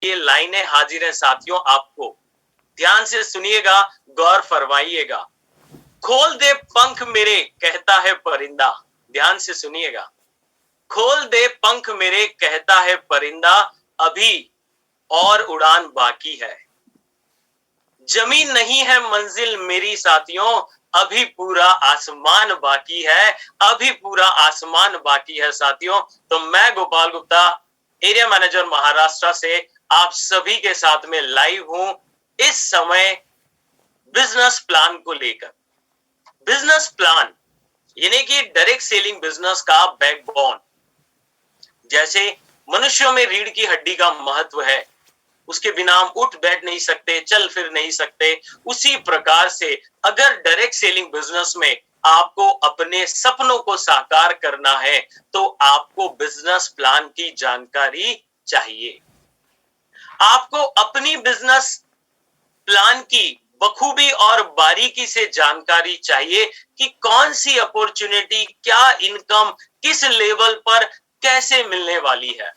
ये लाइनें हाजिर हैं साथियों आपको, ध्यान से सुनिएगा, गौर फरमाइएगा। खोल दे पंख मेरे कहता है परिंदा, ध्यान से सुनिएगा। खोल दे पंख मेरे कहता है परिंदा, अभी और उड़ान बाकी है। जमीन नहीं है मंजिल मेरी साथियों, अभी पूरा आसमान बाकी है, अभी पूरा आसमान बाकी है साथियों। तो मैं गोपाल गुप्ता, एरिया मैनेजर महाराष्ट्र से आप सभी के साथ में लाइव हूं इस समय बिजनेस प्लान को लेकर। बिजनेस प्लान यानी कि डायरेक्ट सेलिंग बिजनेस का बैकबोन। जैसे मनुष्यों में रीढ़ की हड्डी का महत्व है, उसके बिना हम उठ बैठ नहीं सकते, चल फिर नहीं सकते, उसी प्रकार से अगर डायरेक्ट सेलिंग बिजनेस में आपको अपने सपनों को साकार करना है तो आपको बिजनेस प्लान की जानकारी चाहिए। आपको अपनी बिजनेस प्लान की बखूबी और बारीकी से जानकारी चाहिए कि कौन सी अपॉर्चुनिटी, क्या इनकम, किस लेवल पर कैसे मिलने वाली है।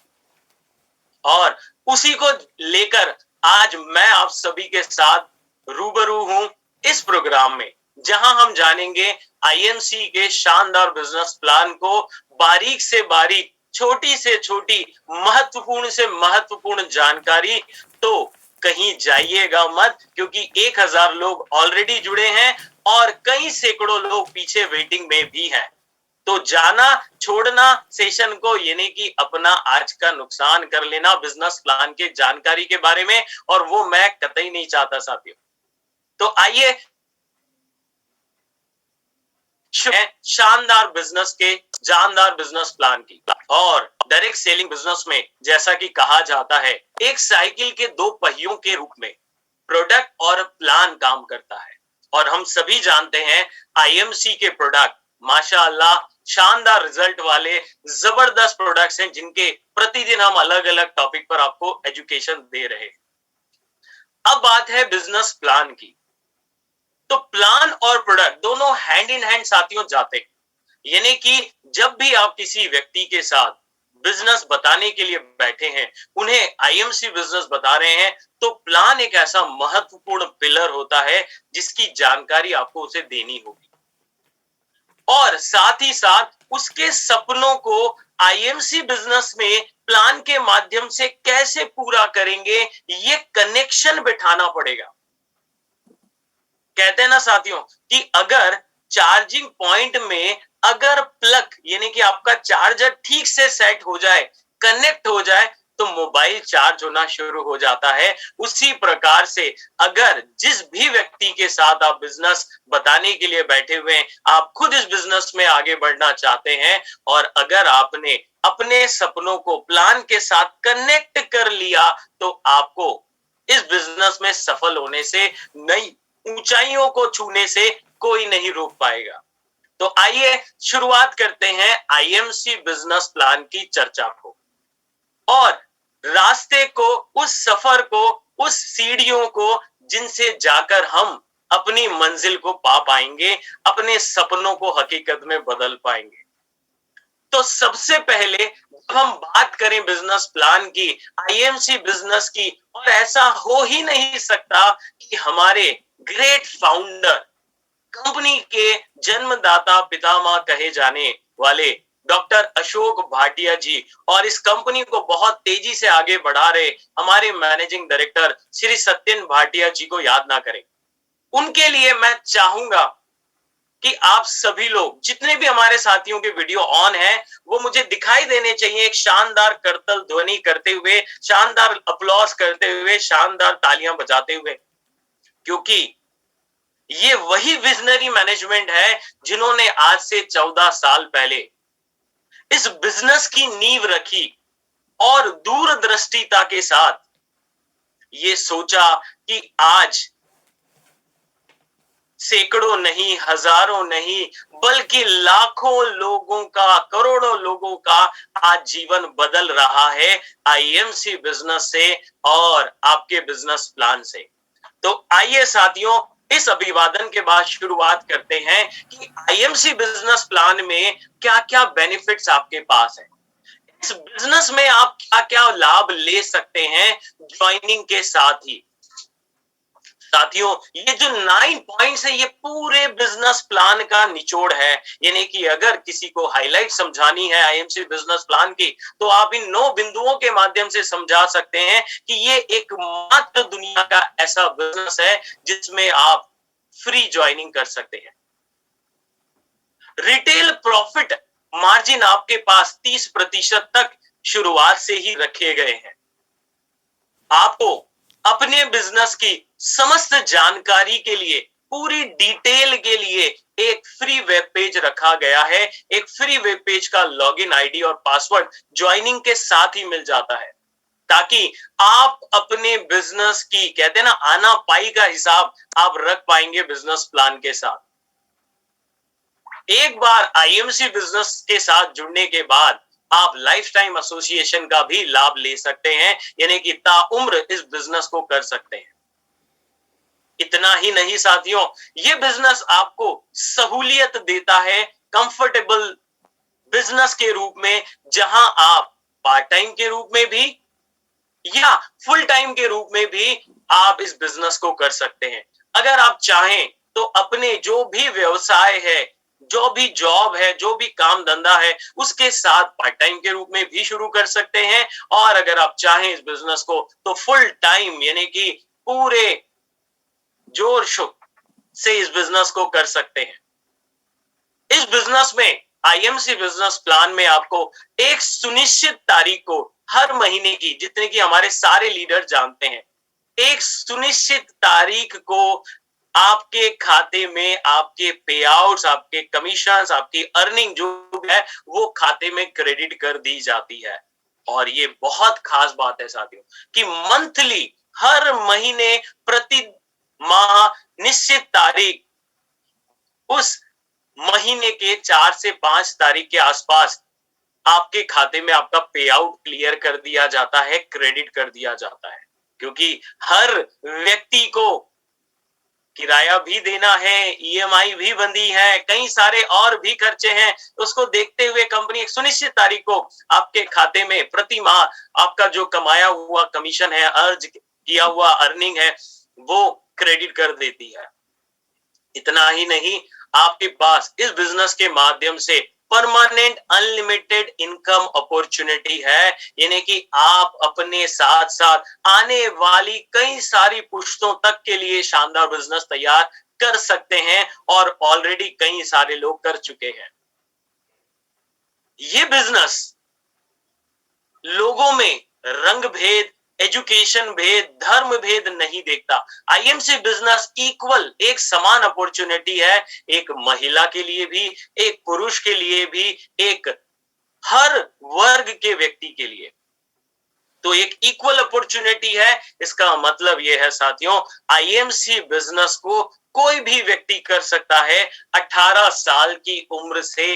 और उसी को लेकर आज मैं आप सभी के साथ रूबरू हूं इस प्रोग्राम में, जहां हम जानेंगे आईएमसी के शानदार बिजनेस प्लान को, बारीक से बारीक, छोटी से छोटी, महत्वपूर्ण से महत्वपूर्ण जानकारी। तो कहीं जाइएगा मत, क्योंकि 1000 लोग ऑलरेडी जुड़े हैं और कई सैकड़ों लोग पीछे वेटिंग में भी हैं। तो जाना छोड़ना सेशन को यानी कि अपना आज का नुकसान कर लेना बिजनेस प्लान के जानकारी के बारे में, और वो मैं कतई नहीं चाहता साथियों। तो आइए शानदार बिजनेस के जानदार बिजनेस प्लान की। और डायरेक्ट सेलिंग बिजनेस में जैसा कि कहा जाता है, एक साइकिल के दो पहियों के रूप में प्रोडक्ट और प्लान काम करता है। और हम सभी जानते हैं आईएमसी के प्रोडक्ट माशाअल्लाह शानदार रिजल्ट वाले जबरदस्त प्रोडक्ट्स हैं, जिनके प्रतिदिन हम अलग अलग टॉपिक पर आपको एजुकेशन दे रहे हैं। अब बात है बिजनेस प्लान की। तो प्लान और प्रोडक्ट दोनों हैंड इन हैंड साथियों जाते हैं। यानी कि जब भी आप किसी व्यक्ति के साथ बिजनेस बताने के लिए बैठे हैं, उन्हें आईएमसी बिजनेस बता रहे हैं, तो प्लान एक ऐसा महत्वपूर्ण पिलर होता है जिसकी जानकारी आपको उसे देनी होगी। और साथ ही साथ उसके सपनों को आईएमसी बिजनेस में प्लान के माध्यम से कैसे पूरा करेंगे, ये कनेक्शन बिठाना पड़ेगा। कहते हैं ना साथियों कि अगर चार्जिंग पॉइंट में अगर प्लग यानी कि आपका चार्जर ठीक से सेट हो जाए, कनेक्ट हो जाए, तो मोबाइल चार्ज होना शुरू हो जाता है। उसी प्रकार से अगर जिस भी व्यक्ति के साथ आप बिजनेस बताने के लिए बैठे हुए हैं, आप खुद इस बिजनेस में आगे बढ़ना चाहते हैं, और अगर आपने अपने सपनों को प्लान के साथ कनेक्ट कर लिया, तो आपको इस बिजनेस में सफल होने से, नई ऊंचाइयों को छूने से कोई नहीं रोक पाएगा। तो आइए शुरुआत करते हैं आईएमसी बिजनेस प्लान की चर्चा को, और रास्ते को, उस सफर को, उस सीढ़ियों को जिनसे जाकर हम अपनी मंजिल को पा पाएंगे, अपने सपनों को हकीकत में बदल पाएंगे। तो सबसे पहले जब हम बात करें बिजनेस प्लान की, आईएमसी बिजनेस की, और ऐसा हो ही नहीं सकता कि हमारे ग्रेट फाउंडर, कंपनी के जन्मदाता पितामह कहे जाने वाले डॉक्टर अशोक भाटिया जी, और इस कंपनी को बहुत तेजी से आगे बढ़ा रहे हमारे मैनेजिंग डायरेक्टर श्री सत्यन भाटिया जी को याद ना करें। उनके लिए मैं चाहूंगा कि आप सभी लोग, जितने भी हमारे साथियों के वीडियो ऑन है, वो मुझे दिखाई देने चाहिए एक शानदार करतल ध्वनि करते हुए, शानदार अपलॉज करते हुए, शानदार तालियां बजाते हुए, क्योंकि ये वही विजनरी मैनेजमेंट है जिन्होंने आज से 14 साल पहले इस बिजनेस की नींव रखी, और दूरदृष्टिता के साथ ये सोचा कि आज सैकड़ों नहीं, हजारों नहीं, बल्कि लाखों लोगों का, करोड़ों लोगों का आज जीवन बदल रहा है आईएमसी बिजनेस से और आपके बिजनेस प्लान से। तो आइए साथियों, इस अभिवादन के बाद शुरुआत करते हैं कि आईएमसी बिजनेस प्लान में क्या क्या बेनिफिट्स आपके पास है। इस बिजनेस में आप क्या क्या लाभ ले सकते हैं ज्वाइनिंग के साथ ही। साथियों, ये जो 9 पॉइंट्स है, ये पूरे बिजनेस प्लान का निचोड़ है। यानी कि अगर किसी को हाईलाइट समझानी है आईएमसी बिजनेस प्लान की, तो आप इन 9 बिंदुओं के माध्यम से समझा सकते हैं कि ये एकमात्र दुनिया का ऐसा बिजनेस है जिसमें आप फ्री ज्वाइनिंग कर सकते हैं। रिटेल प्रॉफिट मार्जिन आपके पास 30% तक शुरुआत से ही रखे गए हैं। आपको अपने बिजनेस की समस्त जानकारी के लिए, पूरी डिटेल के लिए एक फ्री वेब पेज रखा गया है। एक फ्री वेब पेज का लॉगिन आईडी और पासवर्ड ज्वाइनिंग के साथ ही मिल जाता है, ताकि आप अपने बिजनेस की, कहते हैं ना, आना पाई का हिसाब आप रख पाएंगे बिजनेस प्लान के साथ। एक बार आईएमसी बिजनेस के साथ जुड़ने के बाद आप लाइफ टाइम एसोसिएशन का भी लाभ ले सकते हैं, यानी कि ताउम्र इस बिजनेस को कर सकते हैं। इतना ही नहीं साथियों, ये बिजनेस आपको सहूलियत देता है कंफर्टेबल बिजनेस के रूप में, जहां आप पार्ट टाइम के रूप में भी या फुल टाइम के रूप में भी आप इस बिजनेस को कर सकते हैं। अगर आप चाहें तो अपने जो भी व्यवसाय है, जो भी जॉब है, जो भी काम धंधा है, उसके साथ पार्ट टाइम के रूप में भी शुरू कर सकते हैं। और अगर आप चाहें इस बिजनेस को तो फुल टाइम, यानी कि पूरे जोर शोर से इस बिजनेस को कर सकते हैं। इस बिजनेस में, आईएमसी बिजनेस प्लान में, आपको एक सुनिश्चित तारीख को हर महीने की, जितने की हमारे सारे लीडर जानते हैं, एक सुनिश्चित तारीख को आपके खाते में आपके पे आउट्स, आपके कमीशंस, आपकी अर्निंग जो है वो खाते में क्रेडिट कर दी जाती है। और ये बहुत खास बात है साथियों कि मंथली, हर महीने, प्रति माह, निश्चित तारीख, उस महीने के 4 से 5 तारीख के आसपास आपके खाते में आपका पे आउट क्लियर कर दिया जाता है, क्रेडिट कर दिया जाता है। क्योंकि हर व्यक्ति को किराया भी देना है, ईएमआई भी बंधी है, कई सारे और भी खर्चे हैं। उसको देखते हुए कंपनी एक सुनिश्चित तारीख को आपके खाते में प्रति माह आपका जो कमाया हुआ कमीशन है, अर्ज किया हुआ अर्निंग है, वो क्रेडिट कर देती है। इतना ही नहीं, आपके पास इस बिजनेस के माध्यम से परमानेंट अनलिमिटेड इनकम अपॉर्चुनिटी है, यानी कि आप अपने साथ साथ आने वाली कई सारी पुश्तों तक के लिए शानदार बिजनेस तैयार कर सकते हैं, और ऑलरेडी कई सारे लोग कर चुके हैं। ये बिजनेस लोगों में रंग भेद, एजुकेशन भेद, धर्म भेद नहीं देखता। आईएमसी बिजनेस इक्वल, एक समान अपॉर्चुनिटी है, एक महिला के लिए भी, एक पुरुष के लिए भी, एक हर वर्ग के व्यक्ति के लिए। तो एक इक्वल अपॉर्चुनिटी है। इसका मतलब यह है साथियों, आईएमसी बिजनेस को कोई भी व्यक्ति कर सकता है 18 साल की उम्र से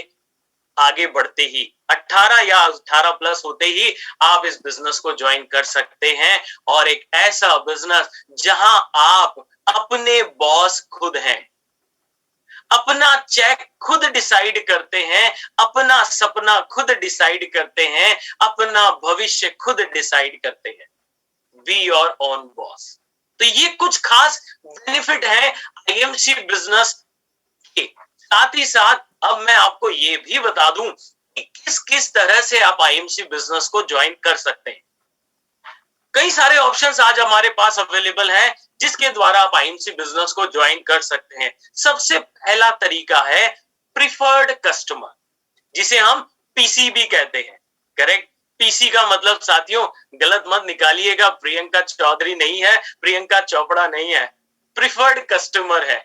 आगे बढ़ते ही। 18 या 18 प्लस होते ही आप इस बिजनेस को ज्वाइन कर सकते हैं, और एक ऐसा बिजनेस जहां आप अपने बॉस खुद हैं, अपना चेक खुद डिसाइड करते हैं, अपना सपना खुद डिसाइड करते हैं, अपना भविष्य खुद डिसाइड करते हैं। Be your own boss. तो ये कुछ खास बेनिफिट है आईएमसी बिजनेस के। साथ ही साथ अब मैं आपको ये भी बता दूं कि किस किस तरह से आप आईएमसी बिजनेस को ज्वाइन कर सकते हैं। कई सारे ऑप्शंस आज हमारे पास अवेलेबल हैं जिसके द्वारा आप आईएमसी बिजनेस को ज्वाइन कर सकते हैं। सबसे पहला तरीका है प्रिफर्ड कस्टमर, जिसे हम पीसी भी कहते हैं। करेक्ट। पीसी का मतलब साथियों, गलत मत निकालिएगा, प्रियंका चौधरी नहीं है, प्रियंका चोपड़ा नहीं है, प्रिफर्ड कस्टमर है।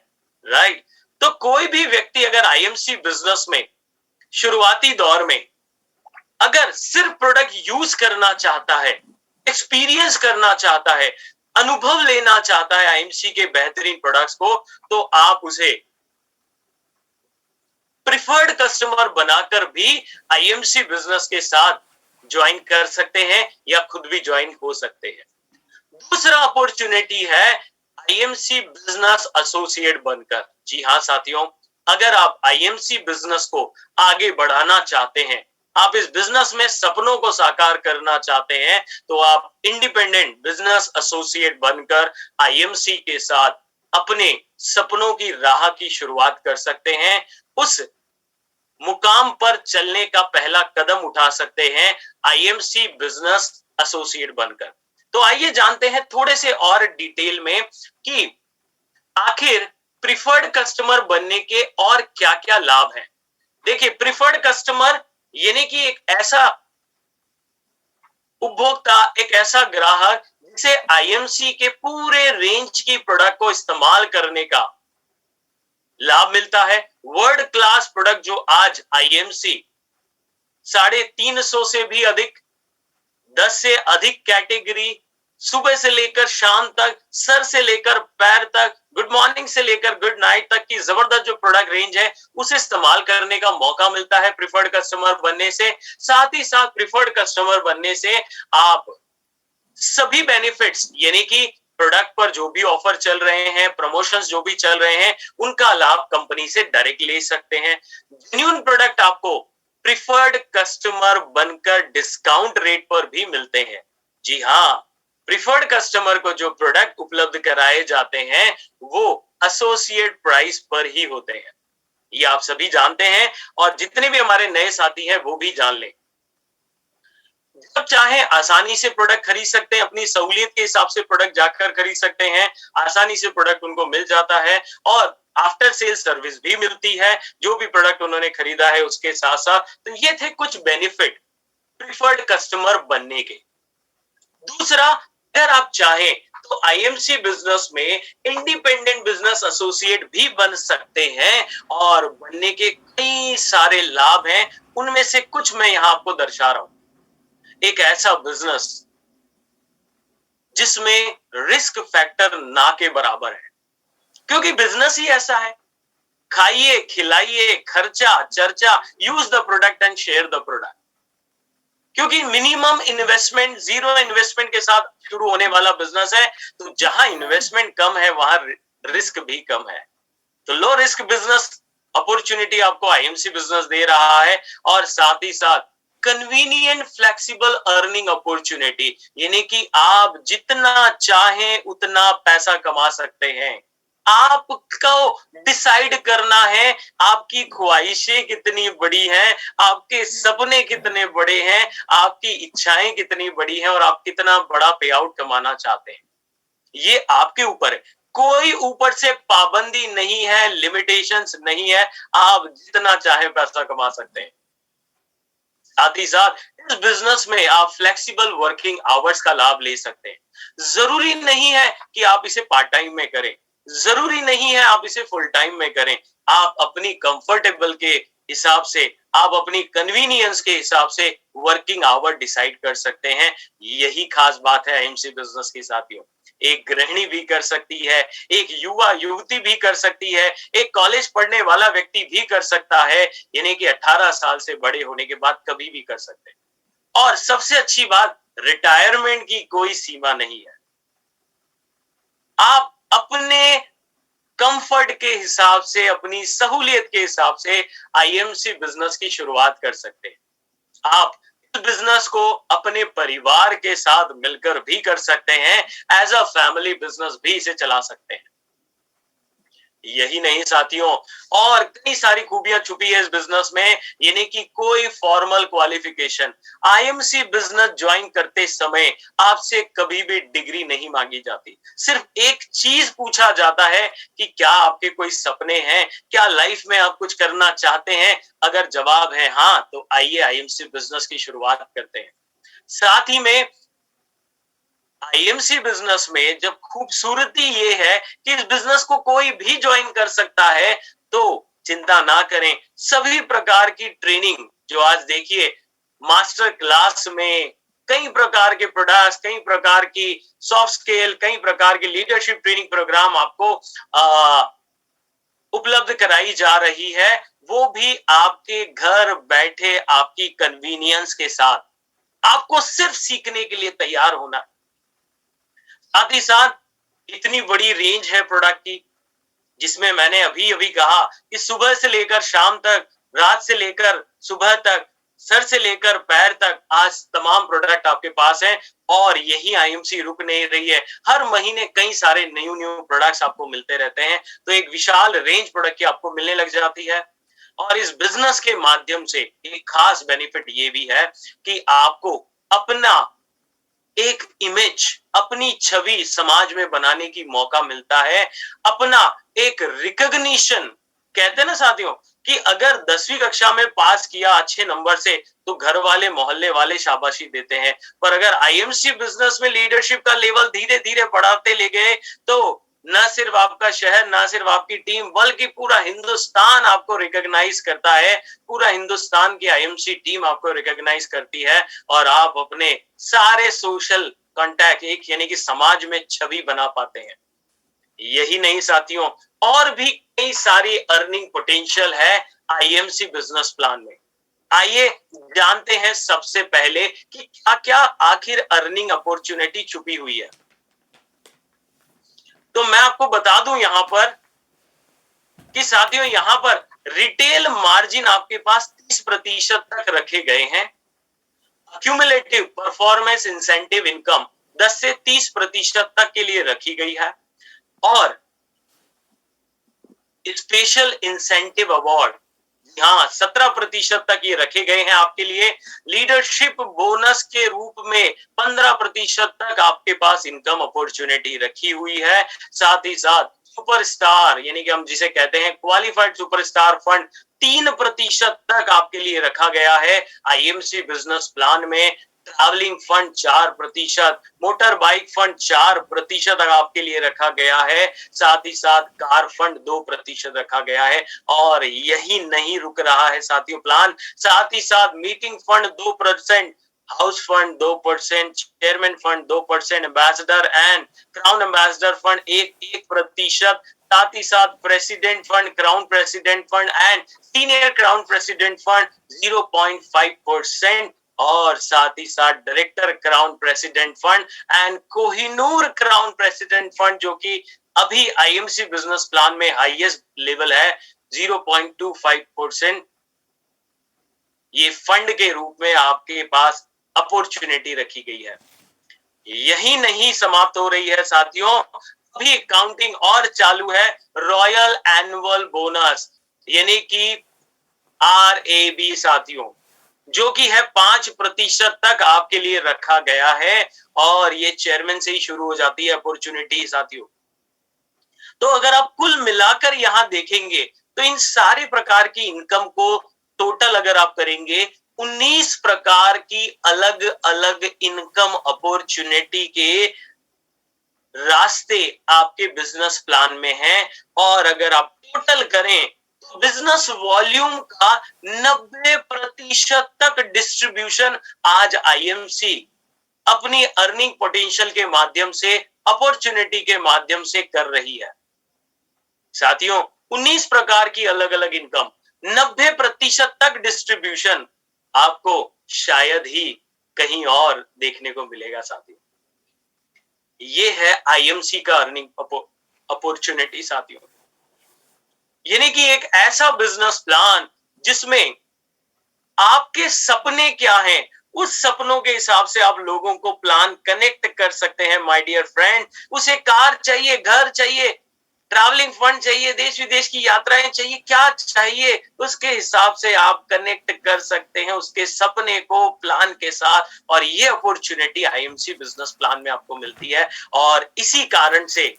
राइट। तो कोई भी व्यक्ति अगर आईएमसी बिजनेस में शुरुआती दौर में अगर सिर्फ प्रोडक्ट यूज करना चाहता है, एक्सपीरियंस करना चाहता है, अनुभव लेना चाहता है आईएमसी के बेहतरीन प्रोडक्ट्स को, तो आप उसे प्रिफर्ड कस्टमर बनाकर भी आईएमसी बिजनेस के साथ ज्वाइन कर सकते हैं या खुद भी ज्वाइन हो सकते हैं। दूसरा अपॉर्चुनिटी है आईएमसी बिजनेस एसोसिएट बनकर। जी हां साथियों, अगर आप आईएमसी बिजनेस को आगे बढ़ाना चाहते हैं, आप इस बिजनेस में सपनों को साकार करना चाहते हैं, तो आप इंडिपेंडेंट बिजनेस एसोसिएट बनकर आईएमसी के साथ अपने सपनों की राह की शुरुआत कर सकते हैं। उस मुकाम पर चलने का पहला कदम उठा सकते हैं आईएमसी बिजनेस एसोसिएट बनकर। तो आइए जानते हैं थोड़े से और डिटेल में कि आखिर प्रिफर्ड कस्टमर बनने के और क्या-क्या लाभ हैं। देखिए, प्रिफर्ड कस्टमर यानी कि एक ऐसा उपभोक्ता, एक ऐसा ग्राहक जिसे आईएमसी के पूरे रेंज की प्रोडक्ट को इस्तेमाल करने का लाभ मिलता है। वर्ल्ड क्लास प्रोडक्ट जो आज आईएमसी 350 से भी अधिक, 10 से अधिक कैटेगरी, सुबह से लेकर शाम तक, सर से लेकर पैर तक, गुड मॉर्निंग से लेकर गुड नाइट तक की जबरदस्त जो प्रोडक्ट रेंज है, उसे इस्तेमाल करने का मौका मिलता है प्रिफर्ड कस्टमर बनने से। साथ ही साथ प्रिफर्ड कस्टमर बनने से आप सभी बेनिफिट्स यानी कि प्रोडक्ट पर जो भी ऑफर चल रहे हैं, प्रमोशंस जो भी चल रहे हैं, उनका लाभ कंपनी से डायरेक्ट ले सकते हैं। जेन्युइन प्रोडक्ट आपको प्रिफर्ड कस्टमर बनकर डिस्काउंट रेट पर भी मिलते हैं। जी हाँ, प्रिफर्ड कस्टमर को जो प्रोडक्ट उपलब्ध कराए जाते हैं, वो एसोसिएट प्राइस पर ही होते हैं। ये आप सभी जानते हैं और जितने भी हमारे नए साथी हैं वो भी जान लें। जब चाहे आसानी से प्रोडक्ट खरीद सकते हैं, अपनी सहूलियत के हिसाब से प्रोडक्ट जाकर खरीद सकते हैं, आसानी से प्रोडक्ट उनको मिल जाता है और आफ्टर सेल सर्विस भी मिलती है जो भी प्रोडक्ट उन्होंने खरीदा है उसके साथ साथ। तो ये थे कुछ बेनिफिट प्रिफर्ड कस्टमर बनने के। दूसरा, अगर आप चाहें तो आईएमसी बिजनेस में इंडिपेंडेंट बिजनेस एसोसिएट भी बन सकते हैं और बनने के कई सारे लाभ हैं। उनमें से कुछ मैं यहां आपको दर्शा रहा हूं। एक ऐसा बिजनेस जिसमें रिस्क फैक्टर ना के बराबर है, क्योंकि बिजनेस ही ऐसा है। खाइए, खिलाइए, खर्चा, चर्चा, use the product and share the product. क्योंकि मिनिमम इन्वेस्टमेंट, जीरो इन्वेस्टमेंट के साथ शुरू होने वाला बिजनेस है, तो जहां इन्वेस्टमेंट कम है वहां रिस्क भी कम है। तो लो रिस्क बिजनेस अपॉर्चुनिटी आपको आईएमसी बिजनेस दे रहा है और साथ ही साथ कन्वीनियंट फ्लेक्सिबल अर्निंग अपॉर्चुनिटी, यानी कि आप जितना चाहें उतना पैसा कमा सकते हैं। आपको डिसाइड करना है आपकी ख्वाहिशें कितनी बड़ी हैं, आपके सपने कितने बड़े हैं, आपकी इच्छाएं कितनी बड़ी हैं और आप कितना बड़ा पे आउट कमाना चाहते हैं। ये आपके ऊपर है। कोई ऊपर से पाबंदी नहीं है, लिमिटेशंस नहीं है। आप जितना चाहे पैसा कमा सकते हैं। साथ ही साथ इस बिजनेस में आप फ्लेक्सिबल वर्किंग आवर्स का लाभ ले सकते हैं। जरूरी नहीं है कि आप इसे पार्ट टाइम में करें, जरूरी नहीं है आप इसे फुल टाइम में करें। आप अपनी कंफर्टेबल के हिसाब से, आप अपनी कन्वीनियंस के हिसाब से वर्किंग आवर डिसाइड कर सकते हैं। यही खास बात है एमसी बिजनेस के साथियों। एक गृहिणी भी कर सकती है, एक युवा युवती भी कर सकती है, एक कॉलेज पढ़ने वाला व्यक्ति भी कर सकता है, यानी कि 18 साल से बड़े होने के बाद कभी भी कर सकते हैं। और सबसे अच्छी बात, रिटायरमेंट की कोई सीमा नहीं है। आप अपने कंफर्ट के हिसाब से, अपनी सहूलियत के हिसाब से आईएमसी बिजनेस की शुरुआत कर सकते हैं। आप इस बिजनेस को अपने परिवार के साथ मिलकर भी कर सकते हैं, एज अ फैमिली बिजनेस भी इसे चला सकते हैं। यही नहीं साथियों, और कई सारी खूबियां छुपी है इस बिजनेस में, यानी कि कोई formal qualification. IMC business join करते समय आपसे कभी भी डिग्री नहीं मांगी जाती। सिर्फ एक चीज पूछा जाता है कि क्या आपके कोई सपने हैं, क्या लाइफ में आप कुछ करना चाहते हैं। अगर जवाब है हाँ, तो आइए आईएमसी बिजनेस की शुरुआत करते हैं। साथ ही में आईएमसी बिजनेस में जब खूबसूरती ये है कि इस बिजनेस को कोई भी ज्वाइन कर सकता है, तो चिंता ना करें। सभी प्रकार की ट्रेनिंग जो आज देखिए मास्टर क्लास में कई प्रकार के प्रोडक्ट्स, कई प्रकार की सॉफ्ट स्किल, कई प्रकार की लीडरशिप ट्रेनिंग प्रोग्राम आपको उपलब्ध कराई जा रही है, वो भी आपके घर बैठे आपकी कन्वीनियंस के साथ। आपको सिर्फ सीखने के लिए तैयार होना। साथ ही साथ इतनी बड़ी रेंज है प्रोडक्ट की, जिसमें मैंने अभी अभी कहा कि सुबह से लेकर शाम तक, रात से लेकर सुबह तक सर से लेकर पैर तक आज तमाम प्रोडक्ट आपके पास हैं और यही आईएमसी रुक नहीं रही है। हर महीने कई सारे न्यू न्यू प्रोडक्ट्स आपको मिलते रहते हैं, तो एक विशाल रेंज प्रोडक्ट की आपको मिलने लग जाती है। और इस बिजनेस के माध्यम से एक खास बेनिफिट ये भी है कि आपको अपना एक इमेज, अपनी छवि समाज में बनाने की मौका मिलता है, अपना एक रिकॉग्निशन। कहते हैं ना साथियों कि अगर 10वीं कक्षा में पास किया अच्छे नंबर से तो घर वाले मोहल्ले वाले शाबाशी देते हैं, पर अगर आईएमसी बिजनेस में लीडरशिप का लेवल धीरे धीरे बढ़ाते ले गए तो न सिर्फ आपका शहर, ना सिर्फ आपकी टीम, बल्कि पूरा हिंदुस्तान आपको रिकॉग्नाइज करता है। पूरा हिंदुस्तान की आईएमसी टीम आपको रिकॉग्नाइज करती है और आप अपने सारे सोशल कांटेक्ट एक यानी कि समाज में छवि बना पाते हैं। यही नहीं साथियों, और भी कई सारी अर्निंग पोटेंशियल है आईएमसी बिजनेस प्लान में। आइए जानते हैं सबसे पहले कि क्या क्या आखिर अर्निंग अपॉर्चुनिटी छुपी हुई है। तो मैं आपको बता दूं यहां पर कि साथियों यहां पर रिटेल मार्जिन आपके पास 30% तक रखे गए हैं। क्यूमुलेटिव परफॉर्मेंस इंसेंटिव इनकम 10 से 30% तक के लिए रखी गई है और स्पेशल इंसेंटिव अवार्ड यहाँ 17% तक ये रखे गए हैं आपके लिए। लीडरशिप बोनस के रूप में 15% तक आपके पास इनकम अपॉर्चुनिटी रखी हुई है। साथ ही साथ सुपरस्टार यानी कि हम जिसे कहते हैं क्वालिफाइड सुपरस्टार फंड 3% तक आपके लिए रखा गया है आईएमसी बिजनेस प्लान में। Travelling fund 4%, motor bike fund 4% आपके लिए रखा गया है। साथ ही साथ कार फंड 2% रखा गया है। और यही नहीं रुक रहा है साथियों प्लान, साथ ही साथ meeting fund 2%, house fund 2%, chairman fund 2%, ambassador and crown ambassador fund 1%, साथ ही साथ president fund, crown president fund and senior crown president fund 0.5%, और साथ ही साथ director crown president fund and Kohinoor crown president fund जो कि अभी आईएमसी बिजनेस प्लान में highest level है 0.25%। ये फंड के रूप में आपके पास अपॉर्चुनिटी रखी गई है। यही नहीं समाप्त हो रही है साथियों, अभी काउंटिंग और चालू है रॉयल एनुअल बोनस यानी कि RAB साथियों, जो कि है 5% तक आपके लिए रखा गया है और ये चेयरमैन से ही शुरू हो जाती है अपॉर्चुनिटी साथियों। तो अगर आप कुल मिलाकर यहां देखेंगे तो इन सारे प्रकार की इनकम को टोटल अगर आप करेंगे 19 प्रकार की अलग अलग इनकम अपॉर्चुनिटी के रास्ते आपके बिजनेस प्लान में हैं। और अगर आप टोटल करें तो बिजनेस वॉल्यूम का 90% तक डिस्ट्रीब्यूशन आज आईएमसी अपनी अर्निंग पोटेंशियल के माध्यम से, अपॉर्चुनिटी के माध्यम से कर रही है। साथियों 19 प्रकार की अलग अलग इनकम, 90% तक डिस्ट्रीब्यूशन आपको शायद ही कहीं और देखने को मिलेगा साथियों। ये है आईएमसी का अर्निंग अपॉर्चुनिटी साथियों, यानी कि एक ऐसा बिजनेस प्लान जिसमें आपके सपने क्या हैं उस सपनों के हिसाब से आप लोगों को प्लान कनेक्ट कर सकते हैं माय डियर फ्रेंड। उसे कार चाहिए, घर चाहिए, ट्रैवलिंग फंड चाहिए, देश विदेश की यात्राएं चाहिए, क्या चाहिए उसके हिसाब से आप कनेक्ट कर सकते हैं उसके सपने को प्लान के साथ। और ये अपॉर्चुनिटी आईएमसी बिजनेस प्लान में आपको मिलती है और इसी कारण से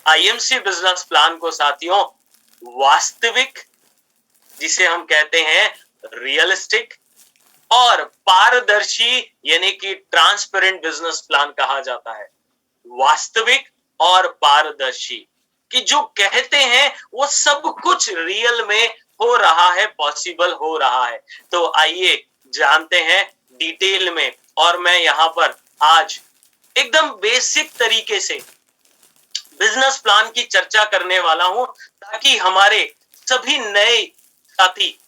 आईएमसी बिजनेस प्लान को साथियों वास्तविक, जिसे हम कहते हैं रियलिस्टिक और पारदर्शी यानी कि ट्रांसपेरेंट बिजनेस प्लान कहा जाता है। वास्तविक और पारदर्शी कि जो कहते हैं वो सब कुछ रियल में हो रहा है, पॉसिबल हो रहा है। तो आइए जानते हैं डिटेल में, और मैं यहां पर आज एकदम बेसिक तरीके से बिजनेस प्लान की चर्चा करने वाला हूं ताकि हमारे सभी नए साथी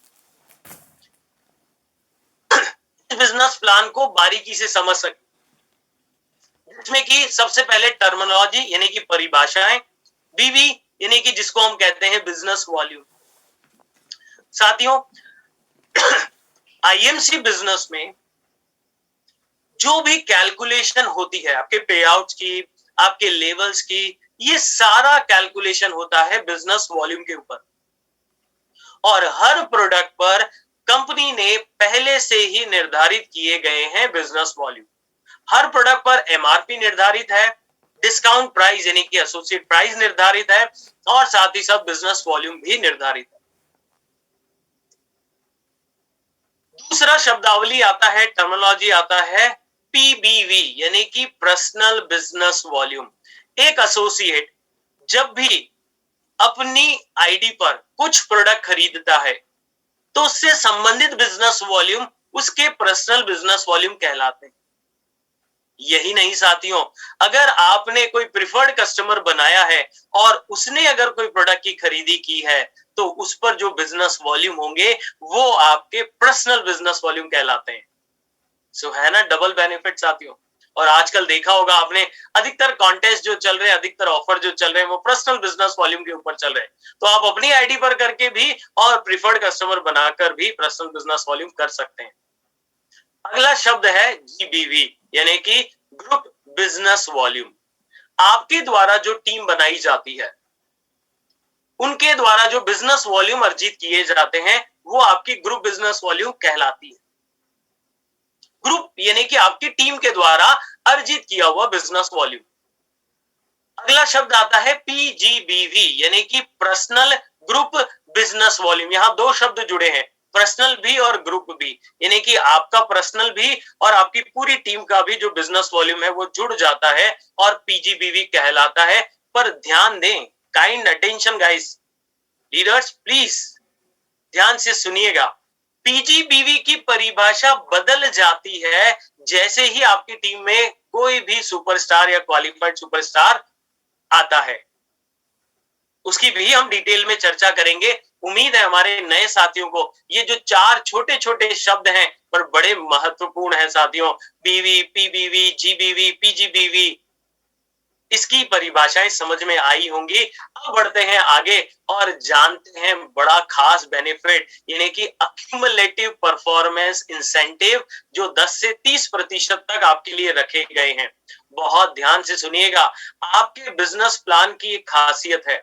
बिजनेस प्लान को बारीकी से समझ सके, जिसमें कि सबसे पहले टर्मिनोलॉजी यानी कि परिभाषाएं, बीवी यानी कि जिसको हम कहते हैं बिजनेस वॉल्यूम। साथियों आईएमसी बिजनेस में जो भी कैलकुलेशन होती है आपके पे आउट्स की, आपके लेवल्स की, ये सारा कैलकुलेशन होता है बिजनेस वॉल्यूम के ऊपर। और हर प्रोडक्ट पर कंपनी ने पहले से ही निर्धारित किए गए हैं बिजनेस वॉल्यूम। हर प्रोडक्ट पर एमआरपी निर्धारित है, डिस्काउंट प्राइस यानी कि एसोसिएट प्राइस निर्धारित है, और साथ ही साथ बिजनेस वॉल्यूम भी निर्धारित है। दूसरा शब्दावली आता है, टर्मिनोलॉजी आता है पीबीवी यानी कि पर्सनल बिजनेस वॉल्यूम। एक एसोसिएट जब भी अपनी आईडी पर कुछ प्रोडक्ट खरीदता है तो उससे संबंधित बिजनेस वॉल्यूम उसके पर्सनल बिजनेस वॉल्यूम कहलाते हैं। यही नहीं साथियों, अगर आपने कोई प्रिफर्ड कस्टमर बनाया है और उसने अगर कोई प्रोडक्ट की खरीदी की है तो उस पर जो बिजनेस वॉल्यूम होंगे वो आपके पर्सनल बिजनेस वॉल्यूम कहलाते हैं। सो है ना डबल बेनिफिट साथियों। और आजकल देखा होगा आपने, अधिकतर कॉन्टेस्ट जो चल रहे हैं, अधिकतर ऑफर जो चल रहे हैं वो पर्सनल बिजनेस वॉल्यूम के ऊपर चल रहे हैं। तो आप अपनी आईडी पर करके भी और प्रिफर्ड कस्टमर बनाकर भी पर्सनल बिजनेस वॉल्यूम कर सकते हैं। अगला शब्द है जीबीवी यानी कि ग्रुप बिजनेस वॉल्यूम। आपके द्वारा जो टीम बनाई जाती है उनके द्वारा जो बिजनेस वॉल्यूम अर्जित किए जाते हैं वो आपकी ग्रुप बिजनेस वॉल्यूम कहलाती है। ग्रुप यानी कि आपकी टीम के द्वारा अर्जित किया हुआ बिजनेस वॉल्यूम। अगला शब्द आता है पीजीबीवी यानी कि पर्सनल ग्रुप बिजनेस वॉल्यूम। यहां दो शब्द जुड़े हैं, पर्सनल भी और ग्रुप भी, यानी कि आपका पर्सनल भी और आपकी पूरी टीम का भी जो बिजनेस वॉल्यूम है वो जुड़ जाता है और पीजीबीवी कहलाता है। पर ध्यान दें, kind attention guys, leaders please ध्यान से सुनिएगा। पीजीबीवी की परिभाषा बदल जाती है जैसे ही आपकी टीम में कोई भी सुपरस्टार या क्वालिफाइड सुपरस्टार आता है। उसकी भी हम डिटेल में चर्चा करेंगे। उम्मीद है हमारे नए साथियों को ये जो चार छोटे छोटे शब्द हैं पर बड़े महत्वपूर्ण हैं साथियों, बीवी, पीबीवी, जीबीवी, पीजीबीवी, इसकी परिभाषाएं समझ में आई होंगी। अब बढ़ते हैं आगे और जानते हैं बड़ा खास बेनिफिट यानी कि अक्यूमुलेटिव परफॉर्मेंस इंसेंटिव जो 10 से 30% तक आपके लिए रखे गए हैं। बहुत ध्यान से सुनिएगा। आपके बिजनेस प्लान की एक खासियत है,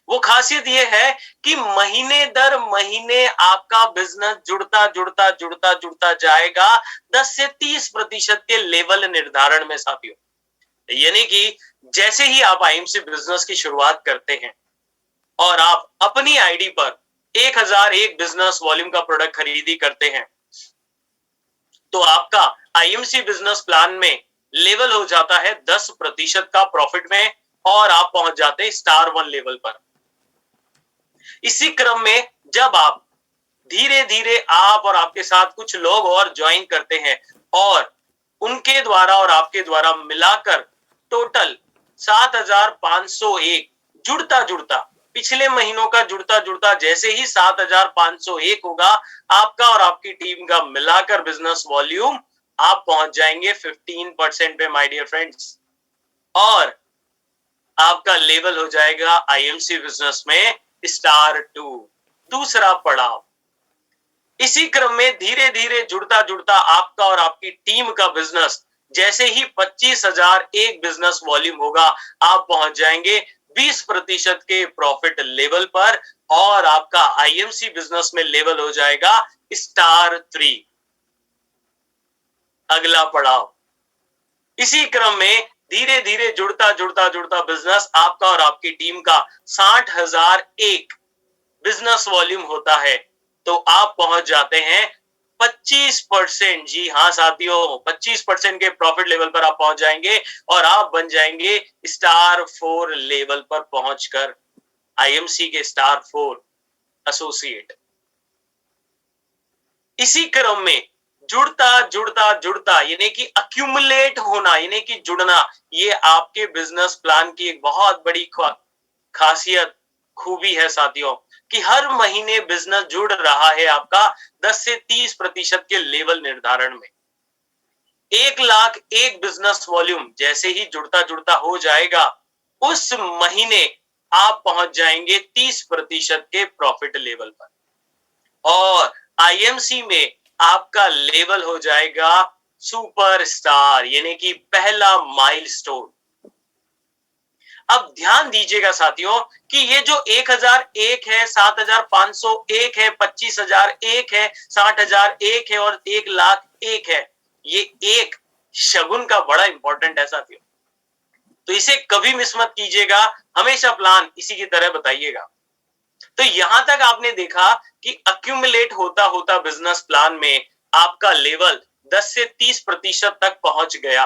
वो खासियत ये है कि महीने दर महीने आपका बिजनेस जुड़ता जुड़ता जुड़ता जुड़ता जाएगा 10 से 30% के लेवल निर्धारण में साथियों। यानी कि जैसे ही आप आईएमसी बिजनेस की शुरुआत करते हैं और आप अपनी आईडी पर 1001 बिजनेस वॉल्यूम का प्रोडक्ट खरीदी करते हैं तो आपका आईएमसी बिजनेस प्लान में लेवल हो जाता है 10% का प्रॉफिट में और आप पहुंच जाते हैं स्टार 1 लेवल पर। इसी क्रम में जब आप धीरे धीरे आप और आपके साथ कुछ लोग और ज्वाइन करते हैं और उनके द्वारा और आपके द्वारा मिलाकर टोटल 7501 जुड़ता जुड़ता, पिछले महीनों का जुड़ता जुड़ता जैसे ही 7501 होगा आपका और आपकी टीम का मिलाकर बिजनेस वॉल्यूम आप पहुंच जाएंगे 15% पे माय डियर फ्रेंड्स, और आपका लेवल हो जाएगा आईएमसी बिजनेस में स्टार 2, दूसरा पड़ाव। इसी क्रम में धीरे धीरे जुड़ता जुड़ता आपका और आपकी टीम का बिजनेस जैसे ही 25,001 बिजनेस वॉल्यूम होगा आप पहुंच जाएंगे 20% के प्रॉफिट लेवल पर और आपका आईएमसी बिजनेस में लेवल हो जाएगा स्टार 3, अगला पड़ाव। इसी क्रम में धीरे धीरे जुड़ता जुड़ता जुड़ता बिजनेस आपका और आपकी टीम का 60,001 बिजनेस वॉल्यूम होता है तो आप पहुंच जाते हैं 25%, जी हाँ साथियों, 25% के प्रॉफिट लेवल पर आप पहुंच जाएंगे और आप बन जाएंगे स्टार 4 लेवल पर पहुंचकर आईएमसी के स्टार 4 एसोसिएट। इसी क्रम में जुड़ता जुड़ता जुड़ता यानी कि अक्यूमुलेट होना यानी कि जुड़ना, ये आपके बिजनेस प्लान की एक बहुत बड़ी खासियत खूबी है साथियों कि हर महीने बिजनेस जुड़ रहा है आपका 10 से 30% के लेवल निर्धारण में। 1,01 बिजनेस वॉल्यूम जैसे ही जुड़ता जुड़ता हो जाएगा उस महीने आप पहुंच जाएंगे 30% के प्रॉफिट लेवल पर और आईएमसी में आपका लेवल हो जाएगा सुपरस्टार, यानी कि पहला माइलस्टोन। अब ध्यान दीजिएगा साथियों कि ये जो 1001 है, 7501 है, 25,001 है, 60,001 है और 1,00,001 है, ये एक शगुन का बड़ा इंपॉर्टेंट है साथियों। तो इसे कभी मिस मत कीजिएगा, हमेशा प्लान इसी की तरह बताइएगा। तो यहां तक आपने देखा कि अक्यूमुलेट होता होता बिजनेस प्लान में आपका लेवल 10 से 30% तक पहुंच गया,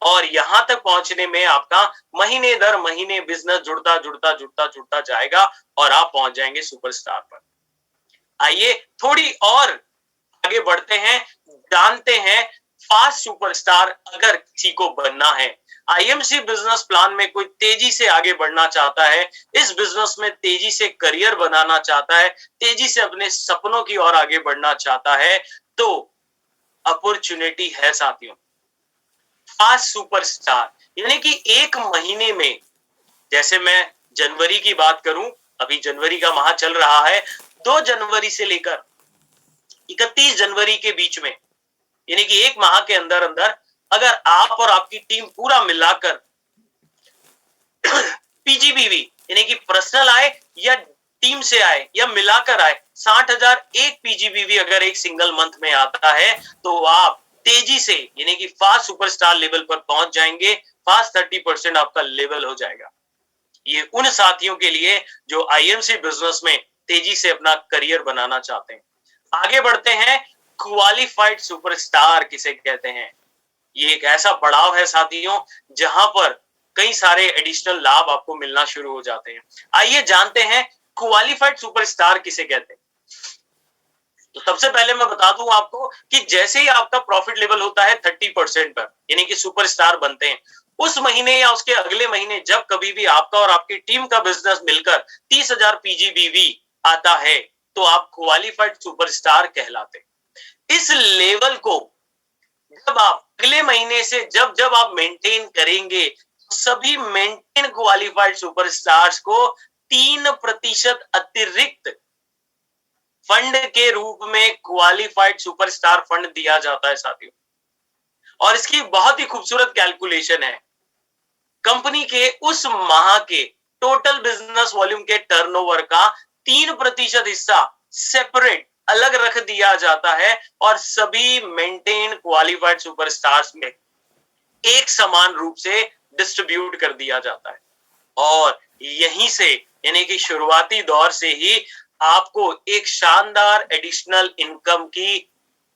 और यहां तक पहुंचने में आपका महीने दर महीने बिजनेस जुड़ता जुड़ता जुड़ता जुड़ता जाएगा और आप पहुंच जाएंगे सुपरस्टार पर। आइए थोड़ी और आगे बढ़ते हैं, जानते हैं फास्ट सुपरस्टार अगर किसी को बनना है, आईएमसी बिजनेस प्लान में कोई तेजी से आगे बढ़ना चाहता है, इस बिजनेस में तेजी से करियर बनाना चाहता है, तेजी से अपने सपनों की ओर आगे बढ़ना चाहता है, तो अपॉर्चुनिटी है साथियों। फास्ट सुपरस्टार यानी कि एक महीने में, जैसे मैं जनवरी की बात करूं, अभी जनवरी का माह चल रहा है, 2 जनवरी से लेकर 31 जनवरी के बीच में, यानी कि एक माह के अंदर अंदर अगर आप और आपकी टीम पूरा मिलाकर पीजीबीवी यानी कि पर्सनल आए या टीम से आए या मिलाकर आए 60,001 पीजीबीवी अगर एक सिंगल मंथ में आता है, तो आप तेजी से यानी कि फास्ट सुपरस्टार लेवल पर पहुंच जाएंगे। फास्ट 30% आपका लेवल हो जाएगा। ये उन साथियों के लिए जो आईएमसी बिजनेस में तेजी से अपना करियर बनाना चाहते हैं। आगे बढ़ते हैं, क्वालिफाइड सुपरस्टार किसे कहते हैं। ये एक ऐसा पड़ाव है साथियों जहां पर कई सारे एडिशनल लाभ आपको मिलना शुरू हो जाते हैं। आइए जानते हैं क्वालिफाइड सुपरस्टार किसे कहते हैं। तो सबसे पहले मैं बता दूं आपको कि जैसे ही आपका प्रॉफिट लेवल होता है 30% पर, यानी कि सुपरस्टार बनते हैं, उस महीने या उसके अगले महीने जब कभी भी आपका और आपकी टीम का बिजनेस मिलकर 30,000 पीजीबीवी आता है, तो आप क्वालिफाइड सुपरस्टार कहलाते हैं। इस लेवल को जब आप अगले महीने से जब जब आप मेंटेन करेंगे, सभी मेंटेन क्वालिफाइड सुपरस्टार्स को 3% अतिरिक्त फंड के रूप में क्वालिफाइड सुपरस्टार फंड दिया जाता है साथियों। और इसकी बहुत ही खूबसूरत कैलकुलेशन है। कंपनी के उस माह के टोटल बिजनेस वॉल्यूम के टर्नओवर का 3% हिस्सा सेपरेट अलग रख दिया जाता है और सभी मेंटेन क्वालिफाइड सुपरस्टार्स में एक समान रूप से डिस्ट्रीब्यूट कर दिया जाता है। और यहीं से यानी कि शुरुआती दौर से ही आपको एक शानदार एडिशनल इनकम की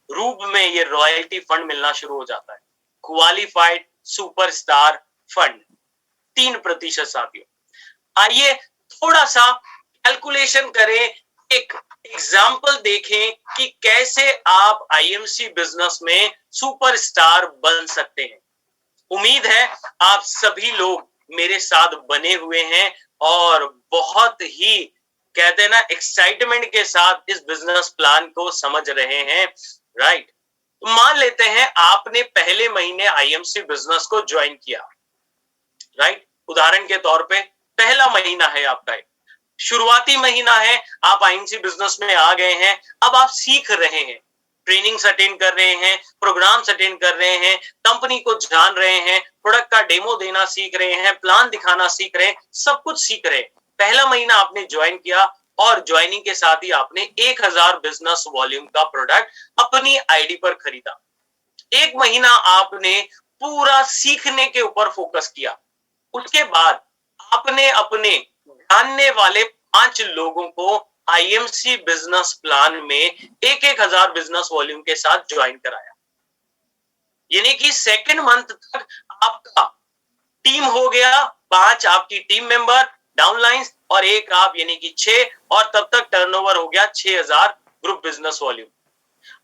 रूप में ये रॉयल्टी फंड मिलना शुरू हो जाता है। क्वालिफाइड सुपरस्टार फंड 3% साथियों। आइए थोड़ा सा कैलकुलेशन करें, एक एग्जाम्पल देखें कि कैसे आप आईएमसी बिजनेस में सुपरस्टार बन सकते हैं। उम्मीद है आप सभी लोग मेरे साथ बने हुए हैं और बहुत ही कहते हैं ना एक्साइटमेंट के साथ इस बिजनेस प्लान को समझ रहे हैं, राइट। तो मान लेते हैं आपने पहले महीने आईएमसी बिजनेस को ज्वाइन किया, राइट। उदाहरण के तौर पे पहला महीना है आपका, शुरुआती महीना है, आप आईएमसी बिजनेस में आ गए हैं, अब आप सीख रहे हैं, ट्रेनिंग्स अटेंड कर रहे हैं, प्रोग्राम्स अटेंड कर रहे हैं, कंपनी को जान रहे हैं, प्रोडक्ट का डेमो देना सीख रहे हैं, प्लान दिखाना सीख रहे हैं, सब कुछ सीख रहे हैं। पहला महीना आपने ज्वाइन किया और ज्वाइनिंग के साथ ही आपने 1000 बिजनेस वॉल्यूम का प्रोडक्ट अपनी आईडी पर खरीदा। एक महीना आपने पूरा सीखने के ऊपर फोकस किया। उसके बाद आपने अपने जानने वाले 5 लोगों को आईएमसी बिजनेस प्लान में 1,000 बिजनेस वॉल्यूम के साथ ज्वाइन कराया। यानी कि सेकंड मंथ तक आपका टीम हो गया 5 आपकी टीम मेंबर डाउनलाइंस और एक आप यानी कि 6, और तब तक टर्नओवर हो गया 6,000 ग्रुप बिजनेस वॉल्यूम।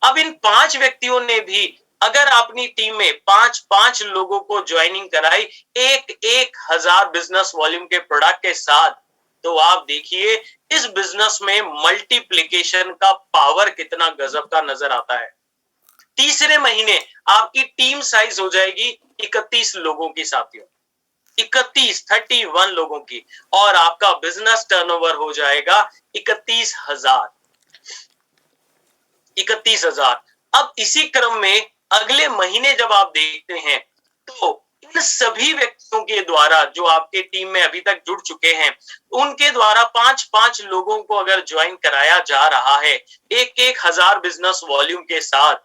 अब इन 5 व्यक्तियों ने भी अगर अपनी टीम में 5 लोगों को ज्वाइनिंग कराई 1,000 बिजनेस वॉल्यूम के प्रोडक्ट के साथ, तो आप देखिए इस बिजनेस में मल्टीप्लिकेशन का पावर कितना गजब का नजर आता है। तीसरे महीने आपकी टीम साइज हो जाएगी 31 लोगों की साथियों, 31 लोगों की, और आपका बिजनेस टर्नओवर हो जाएगा 31,000। 31,000। अब इसी क्रम में अगले महीने जब आप देखते हैं तो इन सभी व्यक्तियों के द्वारा जो आपके टीम में अभी तक जुड़ चुके हैं, उनके द्वारा 5-5 लोगों को अगर ज्वाइन कराया जा रहा है, 1-1 हजार बिजनेस वॉल्यूम के साथ,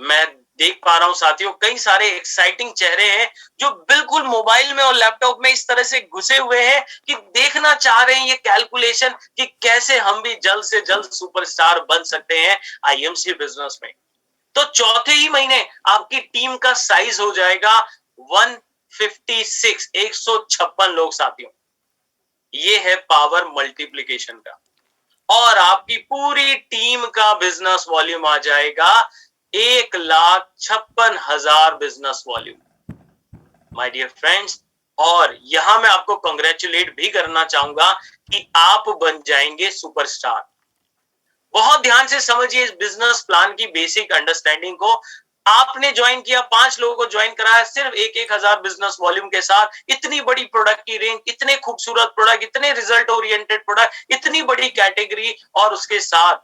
मैं देख पा रहा हूं साथियों, कई सारे एक्साइटिंग चेहरे हैं जो बिल्कुल मोबाइल में और लैपटॉप में इस तरह से घुसे हुए हैं कि देखना चाह रहे हैं ये कैलकुलेशन कि कैसे हम भी जल्द से जल्द सुपरस्टार बन सकते हैं आईएमसी बिजनेस में। तो चौथे ही महीने आपकी टीम का साइज हो जाएगा 156, 156 लोग साथियों। ये है पावर मल्टीप्लिकेशन का। और आपकी पूरी टीम का बिजनेस वॉल्यूम आ जाएगा 1,56,000 business volume. My dear friends, और यहां मैं आपको कांग्रेचुलेट भी करना चाहूंगा कि आप बन जाएंगे सुपरस्टार। बहुत ध्यान से समझिए इस बिजनेस प्लान की बेसिक अंडरस्टैंडिंग को। आपने ज्वाइन किया, 5 लोगों को ज्वाइन कराया सिर्फ 1-1 हजार बिजनेस वॉल्यूम के साथ, इतनी बड़ी प्रोडक्ट की रेंज, इतने खूबसूरत प्रोडक्ट, इतने रिजल्ट ओरिएंटेड प्रोडक्ट, इतनी बड़ी कैटेगरी, और उसके साथ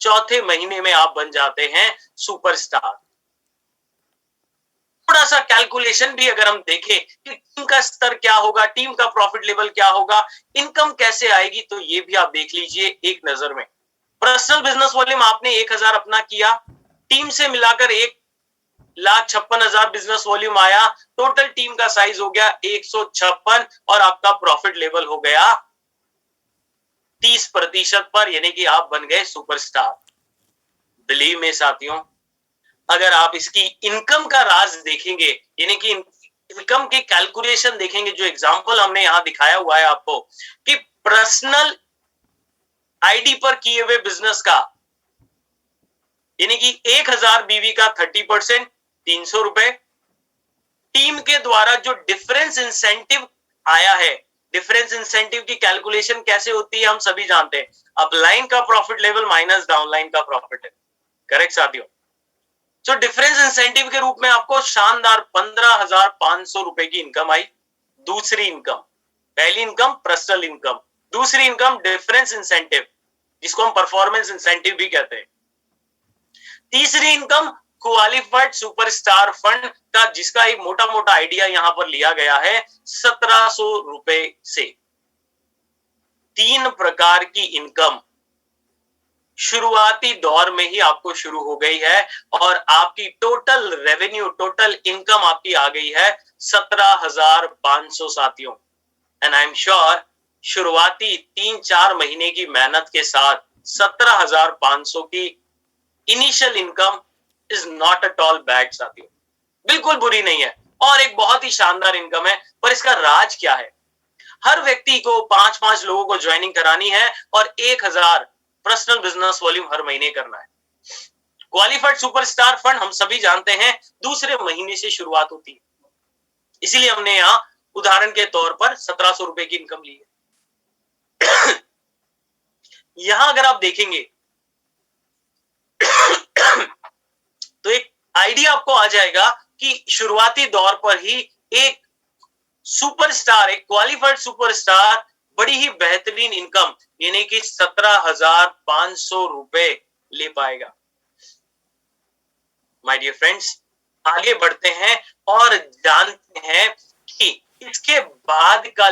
चौथे महीने में आप बन जाते हैं सुपरस्टार। थोड़ा सा कैलकुलेशन भी अगर हम देखें कि टीम का स्तर क्या होगा, टीम का प्रॉफिट लेवल क्या होगा, इनकम कैसे आएगी, तो ये भी आप देख लीजिए एक नजर में। पर्सनल बिजनेस वॉल्यूम आपने 1,000 अपना किया, टीम से मिलाकर 1,56,000 बिजनेस वॉल्यूम आया, टोटल टीम का साइज हो गया 156, और आपका प्रॉफिट लेवल हो गया 30% पर, यानी कि आप बन गए सुपरस्टार। बिलीव में साथियों, अगर आप इसकी इनकम का राज देखेंगे, यानी कि इनकम की कैलकुलेशन देखेंगे, जो एग्जांपल हमने यहां दिखाया हुआ है आपको कि पर्सनल आईडी पर किए हुए बिजनेस का, यानी कि 1,000 बीवी का 30%, 300 रुपए। टीम के द्वारा जो डिफरेंस इंसेंटिव आया है, डिफरेंस इंसेंटिव की कैलकुलेशन कैसे होती है हम सभी जानते हैं, अपलाइन का प्रॉफिट लेवल माइनस डाउनलाइन का प्रॉफिट है। करेक्ट साथियों? तो डिफरेंस इंसेंटिव के रूप में आपको शानदार 15,500 रुपए की इनकम आई। दूसरी इनकम, पहली इनकम पर्सनल इनकम, दूसरी इनकम डिफरेंस इंसेंटिव, जिसको हम परफॉर्मेंस इंसेंटिव भी कहते हैं। तीसरी इनकम क्वालिफाइड सुपरस्टार फंड का, जिसका एक मोटा मोटा आइडिया यहां पर लिया गया है 1,700 रुपए से। 3 प्रकार की इनकम शुरुआती दौर में ही आपको शुरू हो गई है, और आपकी टोटल रेवेन्यू, टोटल इनकम आपकी आ गई है 17,500 साथियों। एंड आई एम श्योर शुरुआती 3-4 महीने की मेहनत के साथ 17,500 की initial income is not at all bad साथियों, बिल्कुल बुरी नहीं है, और एक बहुत ही शानदार इनकम है। पर इसका राज क्या है? हर व्यक्ति को 5-5 लोगों को ज्वाइनिंग करानी है और 1,000 पर्सनल बिजनेस वॉल्यूम हर महीने करना है। क्वालिफाइड सुपरस्टार फंड हम सभी जानते हैं दूसरे महीने से शुरुआत होती है, इसीलिए हमने यहां उदाहरण के तौर पर 1,700 रुपए की इनकम ली है। यहां अगर आप देखेंगे तो एक आइडिया आपको आ जाएगा कि शुरुआती दौर पर ही एक सुपरस्टार, एक क्वालिफाइड सुपरस्टार बड़ी ही बेहतरीन इनकम, यानी कि 17,500 रुपए ले पाएगा। माय डियर फ्रेंड्स, आगे बढ़ते हैं और जानते हैं कि इसके बाद का